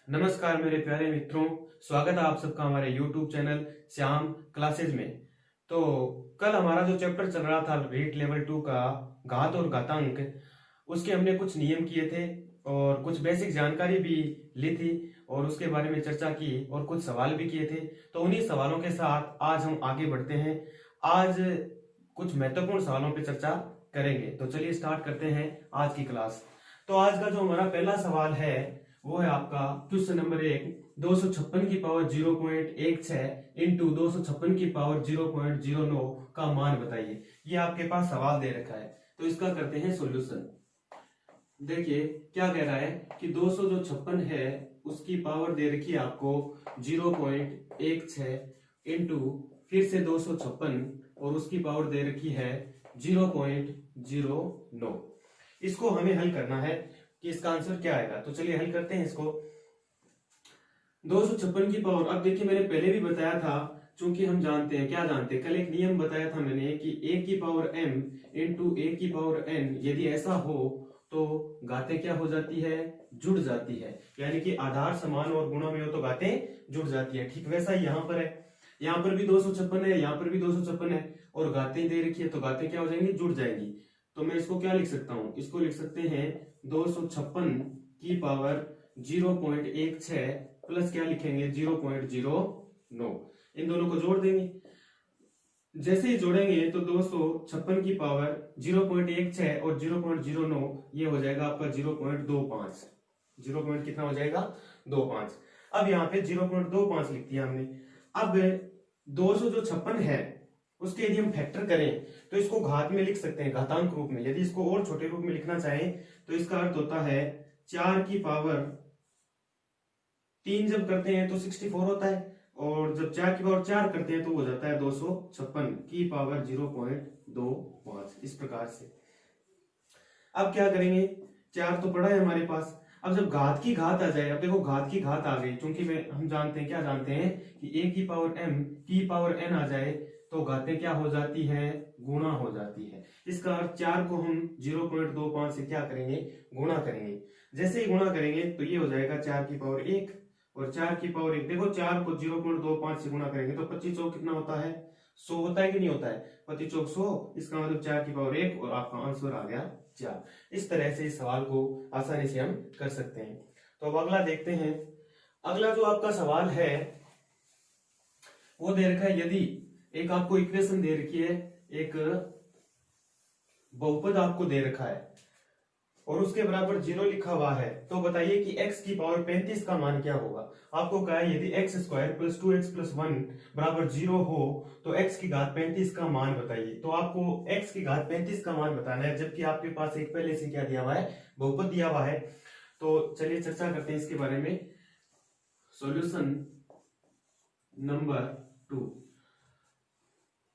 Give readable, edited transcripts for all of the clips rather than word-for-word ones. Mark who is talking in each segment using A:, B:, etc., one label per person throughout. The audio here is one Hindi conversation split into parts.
A: नमस्कार मेरे प्यारे मित्रों, स्वागत है आप सबका हमारे YouTube चैनल श्याम क्लासेज में। तो कल हमारा जो चैप्टर चल रहा था रीट लेवल 2 का घात और घातांक, उसके हमने कुछ नियम किए थे और कुछ बेसिक जानकारी भी ली थी और उसके बारे में चर्चा की और कुछ सवाल भी किए थे। तो उन्हीं सवालों के साथ आज हम आगे बढ़ते हैं। आज कुछ महत्वपूर्ण सवालों पर चर्चा करेंगे। तो चलिए स्टार्ट करते हैं आज की क्लास। तो आज का जो हमारा पहला सवाल है वो है आपका क्वेश्चन नंबर 1, 256 की पावर 0.16 इंटू 256 की पावर 0.09 का मान बताइए। ये आपके पास सवाल दे रखा है, तो इसका करते हैं सॉल्यूशन। देखिए क्या कह रहा है कि 256 है, उसकी पावर दे रखी है आपको 0.16 इंटू फिर से 256 और उसकी पावर दे रखी है 0.09। इसको हमें हल करना है कि इसका आंसर क्या आएगा। तो चलिए हल करते हैं इसको। 256 की पावर, अब देखिए मैंने पहले भी बताया था, चूंकि हम जानते हैं, क्या जानते हैं, कल एक नियम बताया था मैंने कि a की पावर m इंटू a की पावर n यदि ऐसा हो तो घातें क्या हो जाती है, जुड़ जाती है। यानी कि आधार समान और गुणा में हो तो घातें जुड़ जाती है। ठीक वैसा ही यहाँ पर है, यहाँ पर भी 256 है, यहाँ पर भी 256 है और घातें दे रखी है तो घातें क्या हो जाएंगी, जुड़ जाएंगी। तो मैं इसको क्या लिख सकता हूं, इसको लिख सकते हैं 256 की पावर 0.16 प्लस क्या लिखेंगे 0.09। इन दोनों को जोड़ देंगे। जैसे ही जोड़ेंगे तो 256 की पावर 0.16 और 0.09 ये हो जाएगा आपका 0.25। 0. कितना हो जाएगा, 25। अब यहाँ पे 0.25 लिख दिया हमने। अब 256 है, उसके यदि हम फैक्टर करें तो इसको घात में लिख सकते हैं, घातांक रूप में। यदि इसको और छोटे रूप में लिखना चाहें तो इसका अर्थ होता है 4 की पावर 3 जब करते हैं तो 64 होता है और जब 4 की पावर 4 करते हैं तो हो जाता है 256 की पावर 0.25। इस प्रकार से अब क्या करेंगे, 4 तो पड़ा है हमारे पास। अब जब घात की घात आ जाए, अब देखो घात की घात आ गई, क्योंकि हम जानते हैं, क्या जानते हैं कि a की पावर m की पावर n आ जाए तो घातें क्या हो जाती है, गुणा हो जाती है। इसका अर्थ 4 को हम 0.25 से क्या करेंगे, गुणा करेंगे। जैसे ही गुणा करेंगे तो ये हो जाएगा 4 की पावर 1 और 4 की पावर 1। देखो 4 को 0.25 से गुणा करेंगे तो 25 चौक कितना होता है, 100 होता है कि नहीं होता है, 25 चौक 100। इसका मतलब 4 की पावर 1 और आपका आंसर आ गया 4। इस तरह से इस सवाल को आसानी से हम कर सकते हैं। तो अब अगला देखते हैं। अगला जो आपका सवाल है वो दे रखा है, यदि एक आपको इक्वेशन दे रखी है, एक बहुपद आपको दे रखा है और उसके बराबर 0 लिखा हुआ है, तो बताइए कि x की पावर 35 का मान क्या होगा। आपको कहा है यदि x square plus 2x plus 1 बराबर 0 हो तो x की घात 35 का मान बताइए। तो आपको x की घात 35 का मान बताना है, जबकि आपके पास एक पहले से क्या दिया हुआ है, बहुपद दिया हुआ है। तो चलिए चर्चा करते हैं इसके बारे में। Solution number 2।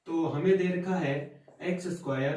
A: तो हमें दे रखा है x square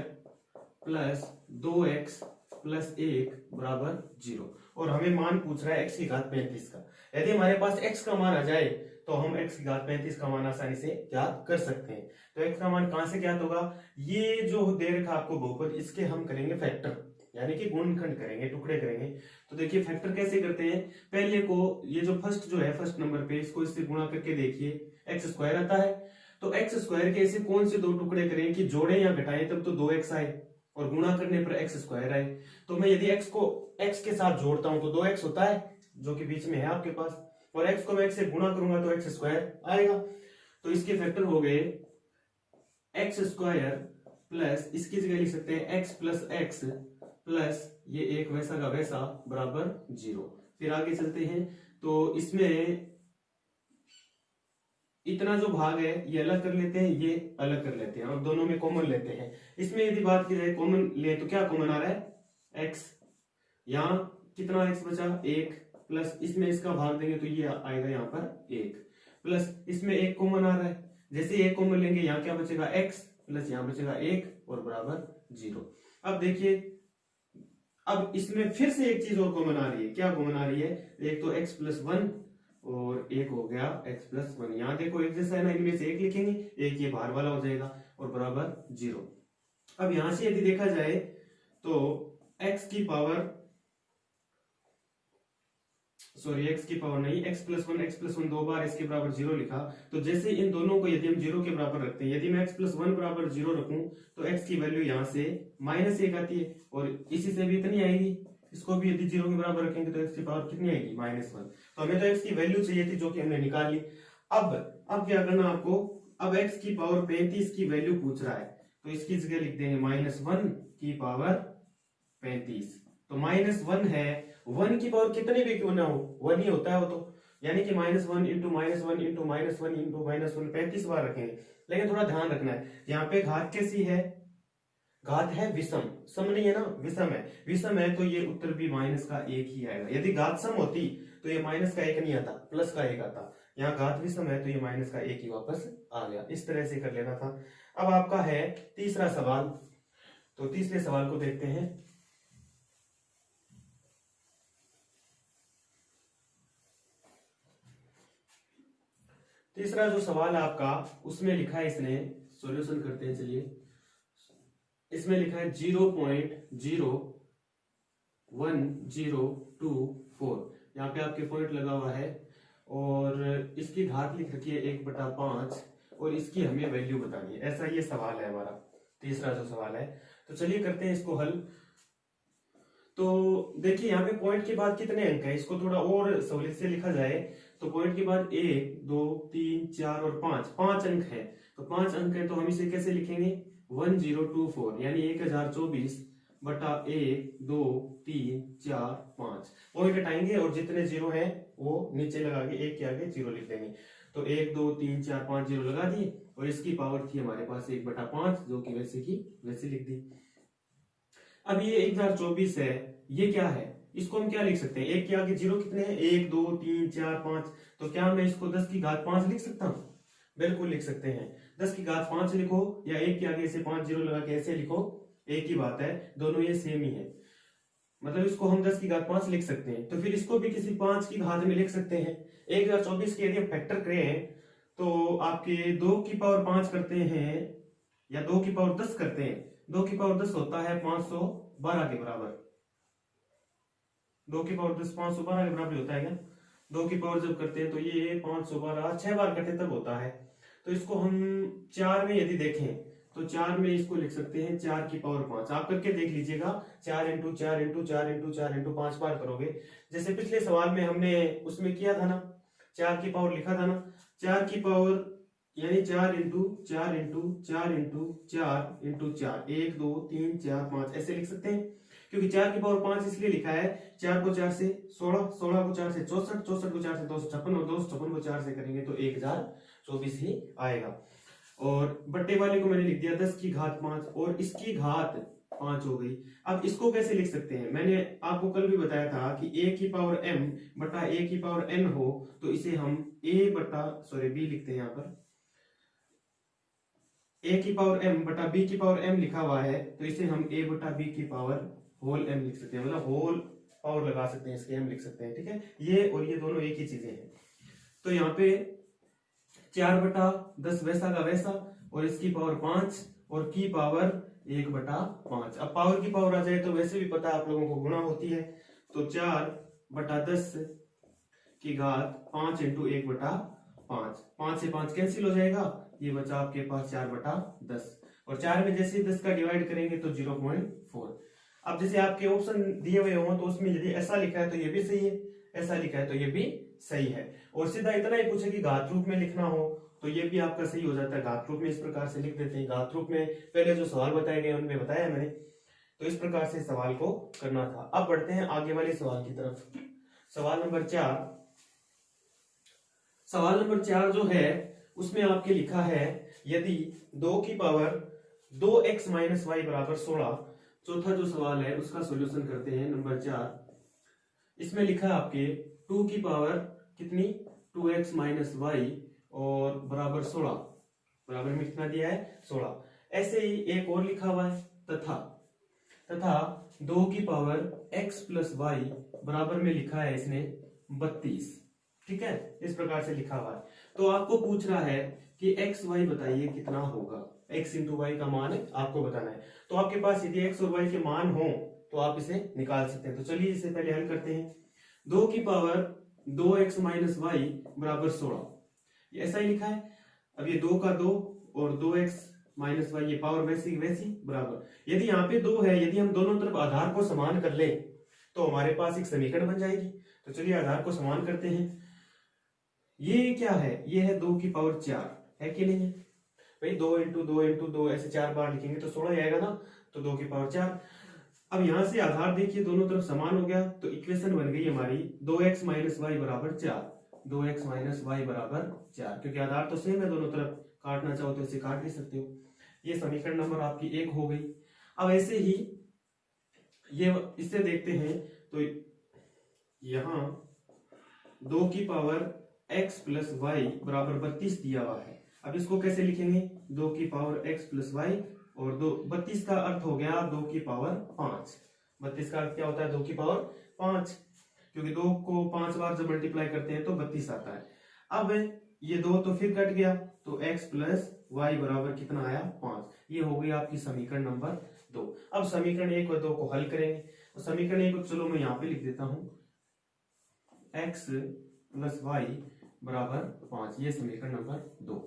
A: plus 2x plus 1 बराबर 0 और हमें मान पूछ रहा है x की घात 35 का। यदि हमारे पास x का मान आ जाए तो हम x की घात 35 का मान आसानी से ज्ञात कर सकते हैं। तो x का मान कहां से ज्ञात होगा, ये जो दे रखा आपको बहुपद, इसके हम करेंगे फैक्टर, यानी कि गुणनखंड करेंगे, टुकड़े करेंगे। तो देखिए फैक्टर कैसे करते हैं, पहले को ये जो फर्स्ट जो है, फर्स्ट नंबर पे, इसको इससे गुणा करके देखिए, एक्स स्क्वायर आता है तो एक्स स्क्वायर के ऐसे कौन से दो टुकड़े करें कि जोड़े या घटाएं, तब तो 2x आए और गुणा करने पर एक्स स्क्वायर आए। तो मैं यदि x को x के साथ जोड़ता हूं तो 2x होता है जो कि बीच में है आपके पास, और x को मैं x से गुणा करूंगा तो एक्स स्क्वायर आएगा। तो इसके फैक्टर हो गए एक्स स्क्वायर प्लस, इसकी जगह लिख सकते हैं x प्लस एक्स प्लस ये एक वैसा का वैसा बराबर 0। फिर आगे चलते हैं तो इसमें इतना जो भाग है ये अलग कर लेते हैं, ये अलग कर लेते हैं और दोनों में कॉमन लेते हैं। इसमें यदि बात की जाए कॉमन ले तो क्या कॉमन आ रहा है, x। यहाँ कितना x बचा, 1 प्लस इसमें इसका भाग देंगे तो ये आएगा यहाँ पर 1 प्लस इसमें 1 कॉमन आ रहा है। जैसे 1 कॉमन लेंगे यहाँ क्या बचेगा, x प्लस यहाँ बचेगा 1 और बराबर 0। अब देखिए, अब इसमें फिर से एक चीज और कॉमन आ रही है। क्या कॉमन आ रही है, एक तो x प्लस 1 और एक हो गया x प्लस 1। यहाँ देखो एक जैसा है ना, इनमें से एक लिखेंगे, एक ये बाहर वाला हो जाएगा और बराबर 0। अब यहां से यदि देखा जाए तो x की पावर सॉरी x की पावर नहीं, x+1 दो बार इसके बराबर 0 लिखा। तो जैसे इन दोनों को यदि हम 0 के बराबर रखते हैं, यदि मैं x+1 बराबर 0 रखूं तो x की वैल्यू यहाँ से -1 आती है और इसी से भी इतनी आएगी। इसको भी यदि 0 के बराबर रखेंगे तो x की पावर कितनी आएगी, -1। तो हमें तो x की वैल्यू चाहिए थी जो कि हमने निकाल ली। अब क्या करना आपको, अब x की पावर 35 की वैल्यू पूछ रहा है तो इसकी जगह लिख देंगे -1 की पावर 35। तो -1 है, 1 की पावर कितने भी क्यों ना हो 1 ही होता है वो तो, यानी कि -1 इंटू -1 इंटू -1 इंटू -1 35 बार रखेंगे। लेकिन थोड़ा ध्यान रखना है, यहाँ पे घात कैसी है, घात है विषम, सम नहीं है ना, विषम है। विषम है तो ये उत्तर भी -1 ही आएगा। यदि घात सम होती तो ये -1 नहीं आता, +1 आता। यहाँ घात विषम है तो ये -1 ही वापस आ गया। इस तरह से कर लेना था। अब आपका है तीसरा सवाल, तो तीसरे सवाल को देखते हैं। तीसरा जो सवाल है आपका, उसमें लिखा है, इसने सॉल्यूशन करते हैं चलिए। इसमें लिखा है 0.01024, यहाँ पे आपके पॉइंट लगा हुआ है और इसकी घात लिख रखी है 1/5 और इसकी हमें वैल्यू बतानी है। ऐसा ये सवाल है हमारा, तीसरा जो सवाल है। तो चलिए करते हैं इसको हल। तो देखिए यहाँ पे पॉइंट के बाद कितने अंक है, इसको थोड़ा और सहूलियत से लिखा जाए तो पॉइंट के बाद 1 2 3 4 और 5 अंक है। तो 5 अंक है तो हम इसे कैसे लिखेंगे, 1024 यानी 1024 बटा 1 2 3 4 5। पॉइंट हटाएंगे और जितने जीरो हैं वो नीचे लगा के 1 के आगे 0 लिख देंगे। तो 1 2 3 4 5 0 लगा दिए और इसकी पावर थी हमारे पास 1/5 जो कि वैसे की वैसे लिख दी। अब ये 1024 है, ये क्या है, इसको हम क्या लिख सकते हैं, 1 के आगे 0 कितने हैं, 1 2 3 4 5। तो क्या मैं इसको 10 की घात 5 लिख सकता हूँ, बिल्कुल लिख सकते हैं। 10 की घात 5 लिखो या 1 के आगे ऐसे 5 0 लगा के ऐसे लिखो, एक ही बात है, दोनों ये सेम ही है। मतलब इसको हम 10 की घात 5 लिख सकते हैं। तो फिर इसको भी किसी 5 की घात में लिख सकते हैं। 1024 के यदि हम फैक्टर करें तो आपके 2 की पावर 5 करते हैं या 2 की पावर 10 करते हैं, 2 की पावर 10 होता है 512 के बराबर। 2 की पावर 10 512 के बराबर होता है क्या, 2 की पावर जब करते हैं तो ये 512 6 बार करते तब होता है। तो इसको हम 4 में यदि देखें तो 4 में इसको लिख सकते हैं 4 की पावर 5। आप करके देख लीजिएगा, 4 इंटू 4 इंटू 4 इंटू 4 इंटू 5 बार करोगे। जैसे पिछले सवाल में हमने उसमें किया था ना, 4 की पावर लिखा था ना, 4 की पावर यानी 4 इंटू 4 इंटू 4 इंटू 4 इंटू 4 1 2 3 4 5 ऐसे लिख सकते हैं। क्योंकि 4 की पावर 5 इसलिए लिखा है, 4 को 4 से 16, 16 को 4 से 64, 64 को 4 से 256 और 256 को 4 से करेंगे तो 1024 ही आएगा। और बट्टे वाले को मैंने लिख दिया 10 की घात 5 और इसकी घात 5 हो गई। अब इसको कैसे लिख सकते हैं, मैंने आपको कल भी बताया था कि a की पावर m बटा a की पावर n हो तो इसे हम b लिखते हैं। यहाँ पर a की पावर m बटा b की पावर m लिखा हुआ है तो इसे हम a बटा b की पावर होल m लिख सकते हैं, मतलब होल पावर लगा सकते हैं, इसके m लिख सकते हैं। ठीक है, ये और ये दोनों एक ही चीजें हैं। तो यहाँ पे 4/10 वैसा का वैसा और इसकी पावर 5 और की पावर 1/5। अब पावर की पावर आ जाए तो वैसे भी पता है आप लोगों को गुणा होती है। तो 4/10 की घात 5 इंटू 1/5, 5 से 5 कैंसिल हो जाएगा, ये बचा आपके पास 4/10 और 4 में जैसे 10 का डिवाइड करेंगे तो 0.4। अब जैसे आपके ऑप्शन दिए हुए हों तो उसमें यदि ऐसा लिखा है तो ये भी सही है, ऐसा लिखा है तो ये भी सही है। और सीधा इतना ही पूछे कि घात रूप में लिखना हो तो ये भी आपका सही हो जाता है। घात रूप में इस प्रकार से लिख देते हैं। घात रूप में पहले जो सवाल बताए गए उनमें बताया मैंने, तो इस प्रकार से सवाल को करना था। अब बढ़ते हैं आगे वाले सवाल की तरफ। सवाल नंबर 4। सवाल नंबर 4 जो है उसमें आपके लिखा है यदि 2 की पावर 2x माइनस वाई बराबर 16। चौथा जो सवाल है उसका सॉल्यूशन करते हैं, नंबर 4। इसमें लिखा है आपके 2 की पावर कितनी 2x माइनस वाई और बराबर 16, बराबर में कितना दिया है 16। ऐसे ही एक और लिखा हुआ है तथा 2 की पावर x प्लस वाई बराबर में लिखा है इसने 32। ठीक है, इस प्रकार से लिखा हुआ है। तो आपको पूछ रहा है कि x y बताइए कितना होगा, x इंटू वाई का मान आपको बताना है। तो आपके पास यदि x और y के मान हो तो आप इसे निकाल सकते हैं। तो चलिए इसे पहले हल करते हैं। 2 की पावर 2x माइनस वाई बराबर 16, ये ऐसा ही लिखा है। अब ये 2 का 2 और 2x माइनस वाई, ये पावर वैसी वैसी बराबर। यदि यहाँ पे 2 है, यदि हम दोनों तरफ आधार को समान कर ले तो हमारे पास एक समीकरण बन जाएगी। तो चलिए आधार को समान करते हैं। ये क्या है, ये है 2 की पावर 4, है कि नहीं है भाई? 2 इंटू 2 इंटू 2 ऐसे 4 बार लिखेंगे तो 16 आएगा ना, तो 2 की पावर 4। अब यहां से आधार देखिए दोनों तरफ समान हो गया, तो इक्वेशन बन गई हमारी 2x माइनस वाई बराबर 4, 2x माइनस वाई बराबर 4, क्योंकि आधार तो सेम है, दोनों तरफ काटना चाहो तो इसे काट भी सकते हो। ये समीकरण नंबर आपकी 1 हो गई। अब ऐसे ही ये इससे देखते हैं, तो यहां 2 की पावर x प्लस वाई बराबर 32 दिया हुआ है। अब इसको कैसे लिखेंगे, 2 की पावर x प्लस वाई और 32 का अर्थ हो गया 2 की पावर 5। 32 का अर्थ क्या होता है, 2 की पावर 5, क्योंकि 2 को 5 बार जब मल्टीप्लाई करते हैं तो 32 आता है। अब ये 2 तो फिर कट गया, तो x प्लस वाई बराबर कितना आया, 5। ये हो गई आपकी समीकरण नंबर 2। अब समीकरण 1 और 2 को हल करेंगे। तो समीकरण 1 को चलो मैं यहाँ पे लिख देता हूं, x प्लस वाई बराबर 5, ये समीकरण नंबर 2।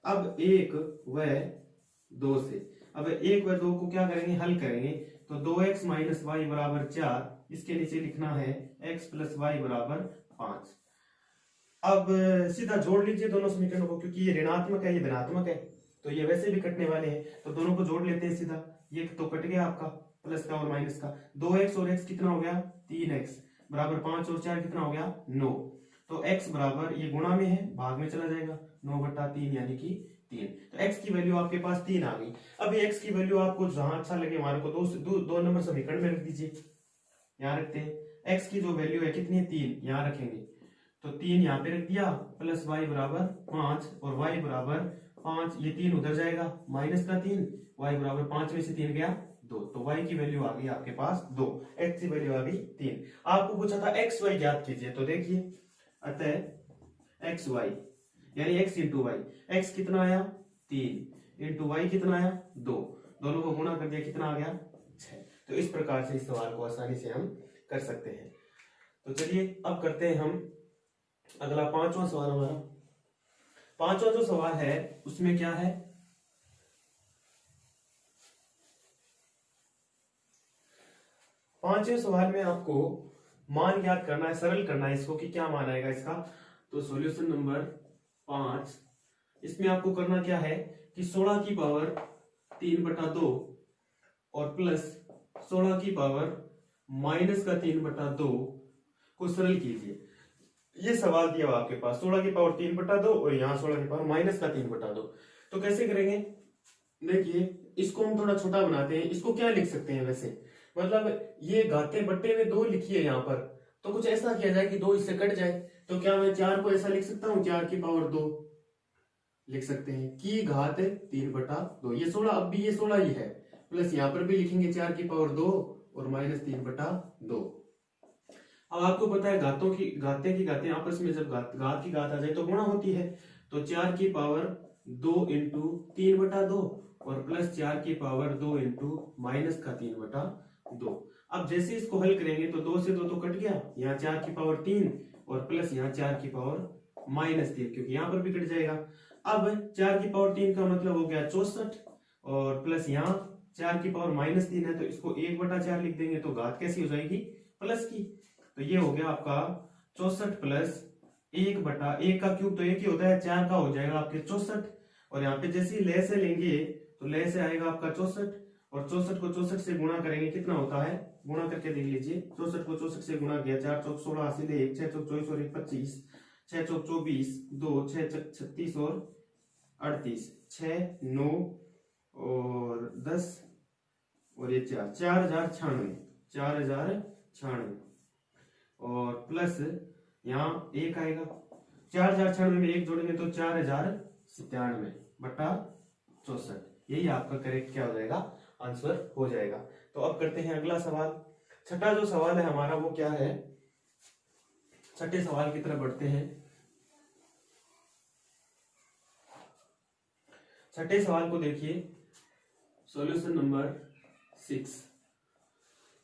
A: अब 1 व 2 से, अब 1 व 2 को क्या करेंगे, हल करेंगे। तो 2x माइनस वाई बराबर 4, इसके नीचे लिखना है x प्लस वाई बराबर 5। अब सीधा जोड़ लीजिए दोनों समीकरणों को, क्योंकि ये ऋणात्मक है, ये धनात्मक है, तो ये वैसे भी कटने वाले हैं, तो दोनों को जोड़ लेते हैं सीधा। ये तो कट गया आपका प्लस का और माइनस का, 2x और x कितना हो गया, 3x बराबर 5 और 4 कितना हो गया, 9। तो x बराबर, ये गुणा में है, भाग में चला जाएगा, 9/3 यानी कि 3। तो x की वैल्यू आपके पास 3 आ गई। अब x की वैल्यू आपको जहां अच्छा लगे हमारे को दो नंबर समीकरण में रख दीजिए। यहाँ रखते हैं, x की जो वैल्यू है कितनी है, 3, यहाँ रखेंगे, तो 3 यहाँ पे रख दिया, प्लस y बराबर 5 और y बराबर 5, ये 3 उधर जाएगा, माइनस का 3, y बराबर 5 में से 3 गया 2, तो y की वैल्यू आ गई आपके पास 2, x की वैल्यू आ गई 3। आपको पूछा था x y ज्ञात कीजिए, तो देखिए, अतः एक्स वाई यानी x इंटू वाई, एक्स कितना आया 3 इंटू वाई कितना आया 2, दोनों को गुणा कर दिया, कितना आ गया 6। तो इस प्रकार से इस सवाल को आसानी से हम कर सकते हैं। तो चलिए अब करते हैं हम अगला 5वां सवाल। हमारा 5वां जो सवाल है उसमें क्या है, पांचवें सवाल में आपको मान ज्ञात करना है, सरल करना है इसको कि क्या मान आएगा इसका। तो सॉल्यूशन नंबर 5, इसमें आपको करना क्या है कि 16 की पावर 3/2 और प्लस 16 की पावर माइनस का 3/2 को सरल कीजिए। ये सवाल दिया हुआ आपके पास, 16 की पावर 3/2 और यहाँ 16 की पावर माइनस का 3/2। तो कैसे करेंगे, देखिए इसको हम थोड़ा छोटा बनाते हैं। इसको क्या लिख सकते हैं वैसे, मतलब ये घाते बट्टे में 2 लिखी है यहाँ पर, तो कुछ ऐसा किया जाए कि 2 इससे कट जाए। तो क्या मैं 4 को ऐसा लिख सकता हूँ, 4 की पावर 2 लिख सकते हैं, की घात 3/2। ये 16, अब भी ये 16 ही है, प्लस यहाँ पर भी लिखेंगे 4 की पावर 2 और माइनस 3/2। अब आपको पता है घाते की घातें आपस में जब घात की घात आ जाए तो गुणा होती है। तो 4 की पावर 2 इंटू 3/2 और प्लस 4 की पावर 2 इंटू माइनस का 3/2। अब जैसे इसको हल करेंगे तो 2 से 2 तो कट गया, यहाँ 4 की पावर 3 और प्लस यहाँ 4 की पावर माइनस 3, क्योंकि यहाँ पर भी कट जाएगा। अब 4 की पावर 3 का मतलब हो गया 64 और प्लस यहाँ 4 की पावर माइनस 3 है, तो इसको 1/4 लिख देंगे, तो घात कैसी हो जाएगी, प्लस की। तो ये हो गया आपका 64 प्लस 1/1 का क्यूब तो 1 ही होता है, 4 का हो जाएगा आपके 64। और यहाँ पे जैसे ही लय से लेंगे तो लय से आएगा आपका 64 और 64 को 64 से गुणा करेंगे, कितना होता है, गुणा करके देख लीजिए। 64 को 64 से गुणा किया, 4 चौक 16 सीधे 1, 6 चौक 24 और 1 25, 6 चौक 24, 2 6 36 और 38, 6 9 और 10 और ये 4, 4096 और प्लस यहाँ 1 आएगा। 4096 में 1 जोड़ेंगे तो 4097/64, यही आपका करेक्ट क्या हो जाएगा, आंसर हो जाएगा। तो अब करते हैं अगला सवाल। छठा जो सवाल है हमारा वो क्या है, छठे सवाल की तरफ बढ़ते हैं। छठे सवाल को देखिए, सॉल्यूशन नंबर 6।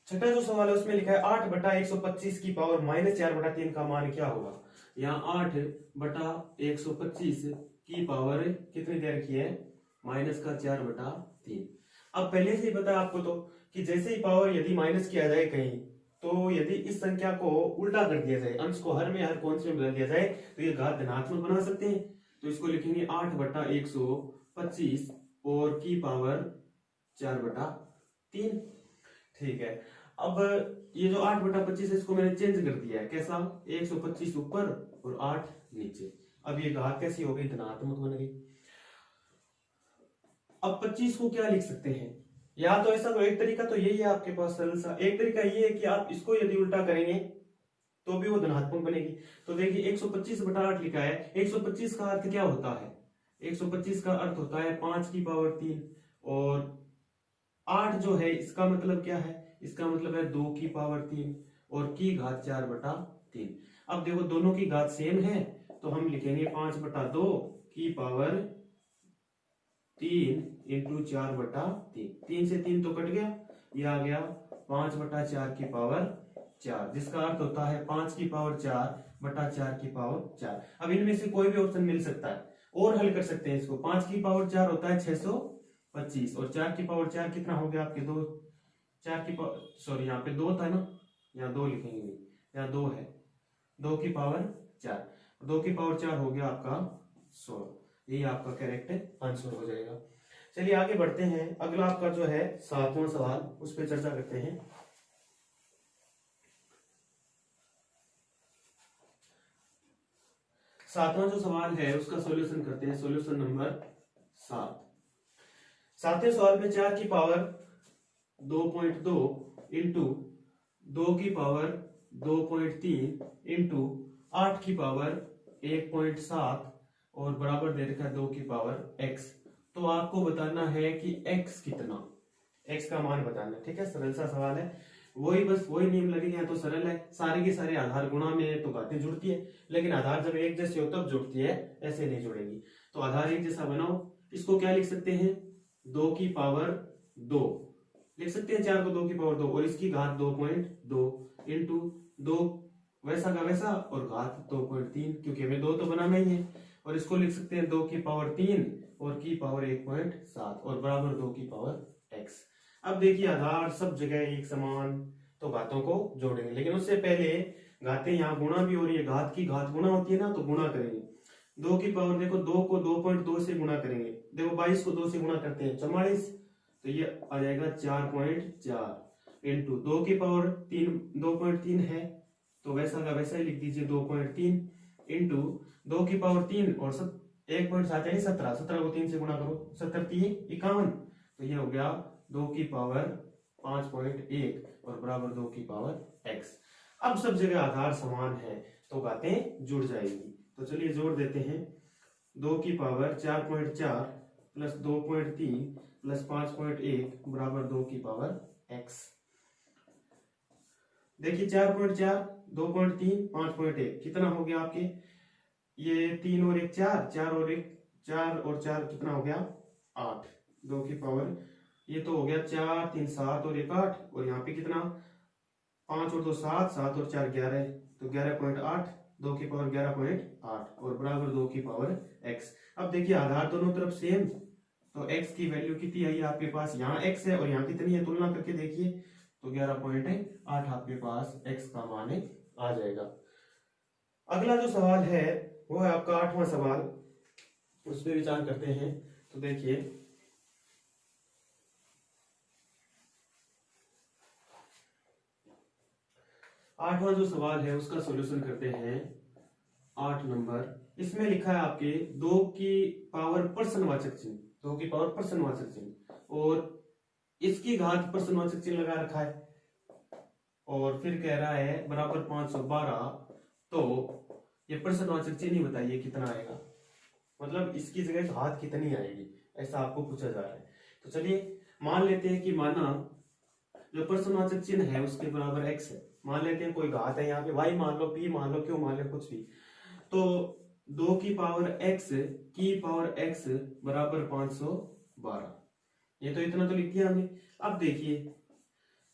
A: छठा जो सवाल है उसमें लिखा है 8/125 की पावर -4/3 का मान क्या होगा। यहाँ 8/125 की पावर कितनी दे रखी है, -4/3। अब पहले से ही पता है आपको तो कि जैसे ही पावर यदि माइनस किया जाए कहीं, तो यदि इस संख्या को उल्टा कर दिया जाए, अंश को हर में हर कौन में बदल दिया जाए, तो ये घात धनात्मक बना सकते हैं। तो इसको लिखेंगे 8/125 और की पावर 4/3। ठीक है। अब ये जो 8/25 है इसको मैंने चेंज कर दिया है, कैसा, 125 ऊपर और 8 नीचे। अब ये घात कैसी हो गई, धनात्मक बन गई। अब 25 को क्या लिख सकते हैं, या तो ऐसा, तो एक तरीका तो यही है आपके पास सरल सा, एक तरीका ये है कि आप इसको यदि उल्टा करेंगे तो भी वो धनात्मक बनेगी। तो देखिए 125/8 लिखा है, 125 का अर्थ क्या होता है, 125 का अर्थ होता है 5 की पावर 3, और 8 जो है इसका मतलब क्या है, इसका मतलब है 2 की पावर 3 और की घात 4/3। अब देखो दोनों की घात सेम है, तो हम लिखेंगे 5/2 की पावर 3 इंटू 4/3। 3 से 3 तो कट गया, ये आ गया 5/4 की पावर 4, जिसका अर्थ होता है 5 की पावर 4/4 की पावर 4। अब इनमें से कोई भी ऑप्शन मिल सकता है, और हल कर सकते हैं इसको। 5 की पावर 4 होता है 625, और 4 की पावर 4 कितना हो गया आपके 2, 4 की पावर, सॉरी यहाँ पे 2 था ना, यहाँ 2 लिखेंगे, यहाँ 2 है, 2 की पावर 4, 2 की पावर 4 हो गया आपका 16। यही आपका करेक्ट आंसर हो जाएगा। चलिए आगे बढ़ते हैं, अगला आपका जो है 7वां सवाल, उस पर चर्चा करते हैं। 7वां जो सवाल है उसका सॉल्यूशन करते हैं, सॉल्यूशन नंबर 7। 7वें सवाल में 4 की पावर 2.2 इंटू 2 की पावर 2.3 इंटू 8 की पावर 1.7 और बराबर दे रखा है 2 की पावर x। तो आपको बताना है कि x कितना, x का मान बताना है। ठीक है, सरल सा सवाल है, वही बस वही नियम लगेगा। तो सरल है, सारे के सारे आधार गुणा में तो बातें जुड़ती है, लेकिन आधार जब एक जैसे हो तब जुड़ती है, ऐसे नहीं जुड़ेगी। तो आधार एक जैसा बनाओ, इसको क्या लिख सकते हैं, 2 की पावर 2 लिख सकते हैं, 4 को 2 की पावर 2 और इसकी घात 2.2 इंटू 2 वैसा का वैसा और घात 2.3, क्योंकि हमें 2 तो बनाना ही है। और इसको लिख सकते हैं 2 की पावर 3 और की पावर 1.7 और बराबर 2 की पावर x। अब देखिए आधार सब जगह एक समान, तो घातों को जोड़ेंगे, लेकिन उससे पहले घातें यहाँ गुणा भी हो रही है, घात की घात गुणा होती है ना, तो गुणा करेंगे। 2 की पावर देखो 2 को 2.2 से गुणा करेंगे, देखो 22 को 2 से गुणा करते हैं 44, तो ये आ जाएगा 4.4 इंटू 2 की पावर 3 2.3 है, तो वैसा का वैसा ही लिख दीजिए 2.3 इंटू 2 की पावर 3 और 1.7 यानी 17, 17 को 3 से गुणा करो, 17 3 51, तो ये हो गया 2 की पावर 5.1 और बराबर 2 की पावर x। अब सब जगह आधार समान है तो घातें जुड़ जाएगी, तो चलिए जोड़ देते हैं। 2 की पावर 4.4 प्लस 2.3 प्लस 5.1 बराबर 2 की पावर x। देखिए 4.4 2.3 5.1 कितना हो गया आपके, ये 3 और 1 4, 4 और 1 4 और 4 कितना हो गया 8, 2 की पावर ये तो हो गया 4 3 7 और 1 8, और यहाँ पे कितना 5 और 2 7, 7 और 4 11, तो 11.8, 2 की पावर 11.8 और बराबर 2 की पावर x। अब देखिए आधार दोनों तरफ सेम, तो x की वैल्यू कितनी आई आपके पास, यहाँ x है और यहाँ कितनी है, तुलना करके देखिए, तो 11.8 आपके पास x का मान आ जाएगा। अगला जो सवाल है वो है आपका 8वां सवाल, उस पर विचार करते हैं। तो देखिए 8वां जो सवाल है उसका सॉल्यूशन करते हैं। 8 नंबर, इसमें लिखा है आपके 2 की पावर प्रश्नवाचक चिन्ह, 2 की पावर प्रश्नवाचक चिन्ह और इसकी घात प्रश्नवाचक चिन्ह लगा रखा है, और फिर कह रहा है बराबर 512, तो ये प्रश्नवाचक चिन्ह ही बताइए कितना आएगा, मतलब इसकी जगह घात कितनी आएगी, ऐसा आपको पूछा जा रहा है। तो चलिए मान लेते हैं कि माना जो प्रश्नवाचक चिन्ह है उसके बराबर x है, मान लेते हैं कोई घात है यहाँ पे y मान लो, p मान लो, q मान लो, कुछ भी, तो 2 की पावर x की पावर x बराबर 512, ये तो इतना तो लिख दिया हमने। अब देखिए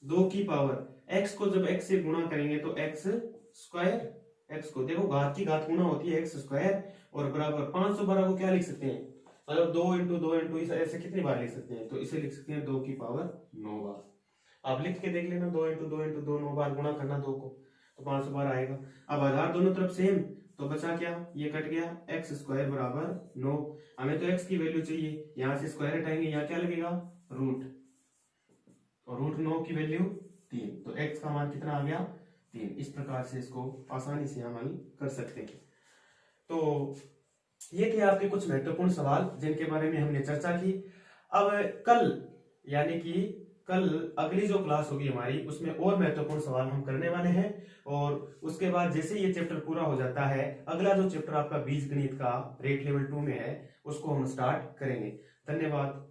A: 2 की पावर x को जब x से गुणा करेंगे तो x स्क्वायर, x को देखो घात की घात गुणा होती है x स्क्वायर, और बराबर 512 को क्या लिख सकते हैं, मतलब 2 इंटू 2 इंटू ऐसे कितनी बार लिख सकते हैं, तो इसे लिख सकते हैं 2 की पावर 9 बार। आप लिख के देख लेना, 2 इंटू 2 इंटू 2 9 बार गुणा करना 2 को, तो 500 बार आएगा। अब आधार दोनों तरफ सेम, तो बचा क्या, ये कट गया, एक्स स्क्वायर बराबर 9। हमें तो x की वैल्यू चाहिए, यहां से स्क्वायर हटाएंगे, यहाँ क्या लगेगा, रूट, और रूट 9 की वैल्यू 3, तो x का मान कितना आ गया, 3। इस प्रकार से इसको आसानी से हम हल कर सकते हैं। तो ये थे आपके कुछ महत्वपूर्ण सवाल जिनके बारे में हमने चर्चा की। अब कल, यानी कि कल अगली जो क्लास होगी हमारी, उसमें और महत्वपूर्ण सवाल हम करने वाले हैं, और उसके बाद जैसे ये चैप्टर पूरा हो जाता है, अगला जो चैप्टर आपका बीजगणित का रेट लेवल 2 में है, उसको हम स्टार्ट करेंगे। धन्यवाद।